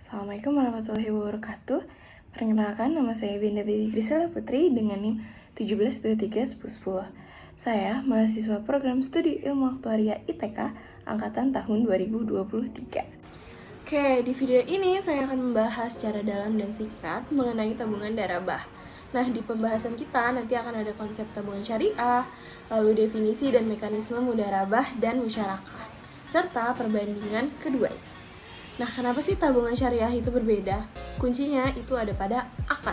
Assalamualaikum warahmatullahi wabarakatuh. Perkenalkan, nama saya Binda Baby Grisela Putri dengan NIM 172310. Saya mahasiswa program studi ilmu aktuaria ITK angkatan tahun 2023. Oke, di video ini saya akan membahas secara dalam dan singkat mengenai tabungan darabah. Nah, di pembahasan kita nanti akan ada konsep tabungan syariah, lalu definisi dan mekanisme mudharabah dan musyarakah, serta perbandingan keduanya. Nah, kenapa sih tabungan syariah itu berbeda? Kuncinya itu ada pada akad.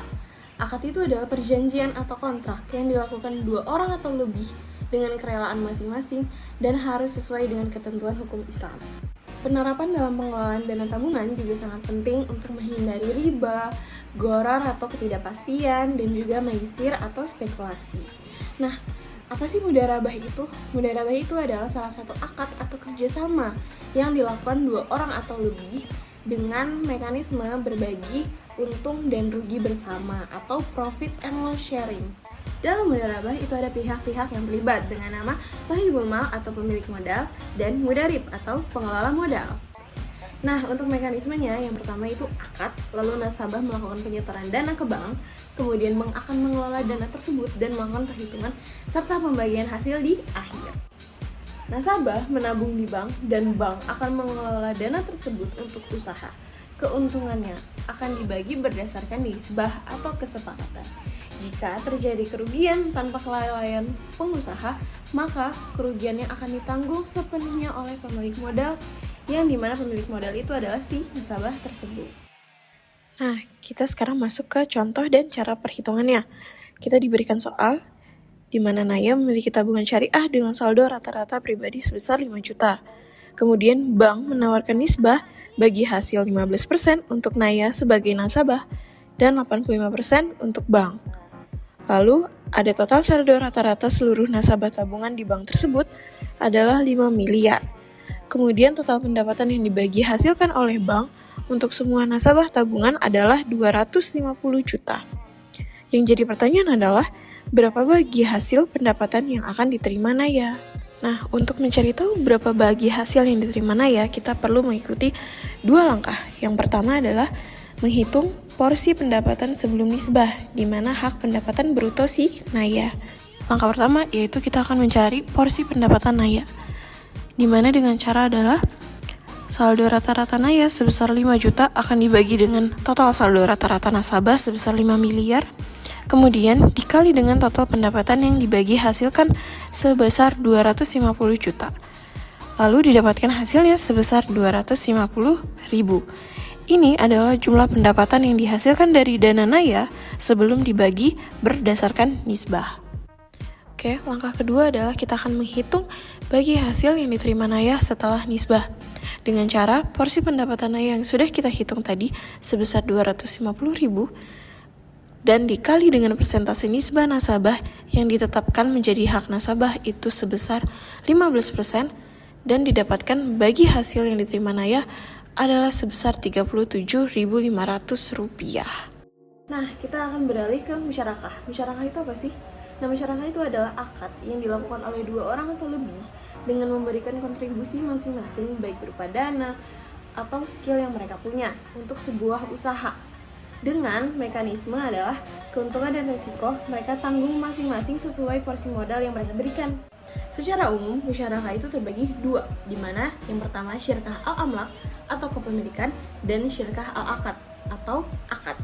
Akad itu adalah perjanjian atau kontrak yang dilakukan dua orang atau lebih dengan kerelaan masing-masing dan harus sesuai dengan ketentuan hukum Islam. Penerapan dalam pengelolaan dana tabungan juga sangat penting untuk menghindari riba, gharar atau ketidakpastian, dan juga maisir atau spekulasi. Nah, apa sih mudharabah itu? Mudharabah itu adalah salah satu akad atau kerjasama yang dilakukan dua orang atau lebih dengan mekanisme berbagi untung dan rugi bersama atau profit and loss sharing. Dalam mudharabah itu ada pihak-pihak yang terlibat dengan nama sahibul mal atau pemilik modal dan mudarib atau pengelola modal. Nah, untuk mekanismenya, yang pertama itu akad, lalu nasabah melakukan penyetoran dana ke bank, kemudian bank akan mengelola dana tersebut dan melakukan perhitungan serta pembagian hasil di akhir. Nasabah menabung di bank dan bank akan mengelola dana tersebut untuk usaha. Keuntungannya akan dibagi berdasarkan nisbah atau kesepakatan. Jika terjadi kerugian tanpa kelalaian pengusaha, maka kerugiannya akan ditanggung sepenuhnya oleh pemilik modal, yang dimana pemilik modal itu adalah si nasabah tersebut. Nah, kita sekarang masuk ke contoh dan cara perhitungannya. Kita diberikan soal di mana Naya memiliki tabungan syariah dengan saldo rata-rata pribadi sebesar 5 juta. Kemudian bank menawarkan nisbah bagi hasil 15% untuk Naya sebagai nasabah dan 85% untuk bank. Lalu, ada total saldo rata-rata seluruh nasabah tabungan di bank tersebut adalah 5 miliar. Kemudian total pendapatan yang dibagi hasilkan oleh bank untuk semua nasabah tabungan adalah 250 juta. Yang jadi pertanyaan adalah, berapa bagi hasil pendapatan yang akan diterima Naya? Nah, untuk mencari tahu berapa bagi hasil yang diterima Naya, kita perlu mengikuti dua langkah. Yang pertama adalah menghitung porsi pendapatan sebelum nisbah, di mana hak pendapatan bruto si Naya. Langkah pertama yaitu kita akan mencari porsi pendapatan Naya, di mana dengan cara adalah saldo rata-rata Naya sebesar 5 juta akan dibagi dengan total saldo rata-rata nasabah sebesar 5 miliar, kemudian dikali dengan total pendapatan yang dibagi hasilkan sebesar 250 juta. Lalu didapatkan hasilnya sebesar 250 ribu. Ini adalah jumlah pendapatan yang dihasilkan dari dana Naya sebelum dibagi berdasarkan nisbah. Oke, langkah kedua adalah kita akan menghitung bagi hasil yang diterima Naya setelah nisbah. Dengan cara porsi pendapatan Naya yang sudah kita hitung tadi sebesar 250 ribu dan dikali dengan persentase nisbah nasabah yang ditetapkan menjadi hak nasabah itu sebesar 15% dan didapatkan bagi hasil yang diterima Naya adalah sebesar Rp37.500. Nah, kita akan beralih ke musyarakah. Musyarakah itu apa sih? Nah, musyarakah itu adalah akad yang dilakukan oleh dua orang atau lebih dengan memberikan kontribusi masing-masing baik berupa dana atau skill yang mereka punya untuk sebuah usaha. Dengan mekanisme adalah keuntungan dan risiko mereka tanggung masing-masing sesuai porsi modal yang mereka berikan. Secara umum, musyarakah itu terbagi dua, di mana yang pertama syirkah al-amlak atau kepemilikan dan syirkah al-akad atau akad.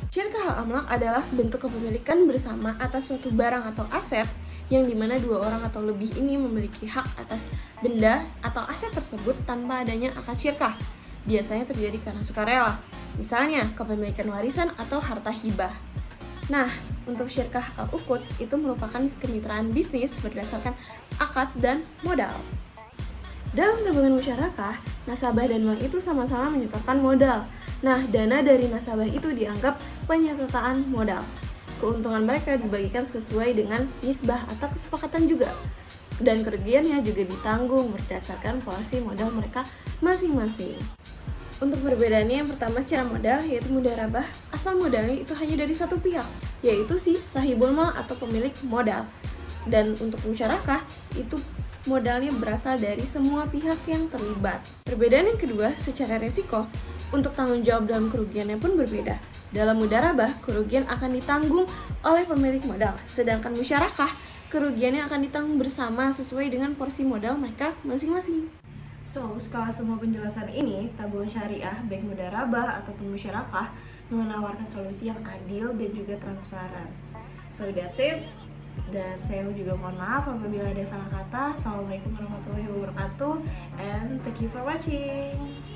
Syirkah al-amlak adalah bentuk kepemilikan bersama atas suatu barang atau aset yang dimana dua orang atau lebih ini memiliki hak atas benda atau aset tersebut tanpa adanya akad syirkah. Biasanya terjadi karena sukarela, misalnya kepemilikan warisan atau harta hibah. Nah, untuk syirkah al-uqud itu merupakan kemitraan bisnis berdasarkan akad dan modal. Dalam tabungan musyarakah, nasabah dan bank itu sama-sama menyetorkan modal. Nah, dana dari nasabah itu dianggap penyertaan modal. Keuntungan mereka dibagikan sesuai dengan nisbah atau kesepakatan juga. Dan kerugiannya juga ditanggung berdasarkan porsi modal mereka masing-masing. Untuk perbedaannya, yang pertama secara modal, yaitu mudharabah, asal modalnya itu hanya dari satu pihak, yaitu si sahibul mal atau pemilik modal. Dan untuk musyarakah, itu modalnya berasal dari semua pihak yang terlibat. Perbedaan yang kedua, secara resiko, Untuk tanggung jawab dalam kerugiannya pun berbeda. Dalam mudharabah, kerugian akan ditanggung oleh pemilik modal, sedangkan musyarakah, kerugiannya akan ditanggung bersama sesuai dengan porsi modal mereka masing-masing. So, setelah semua penjelasan ini, tabungan syariah, baik mudharabah ataupun musyarakah, menawarkan solusi yang adil dan juga transparan. So, that's it. Dan saya juga mohon maaf apabila ada salah kata. Assalamualaikum warahmatullahi wabarakatuh, and thank you for watching.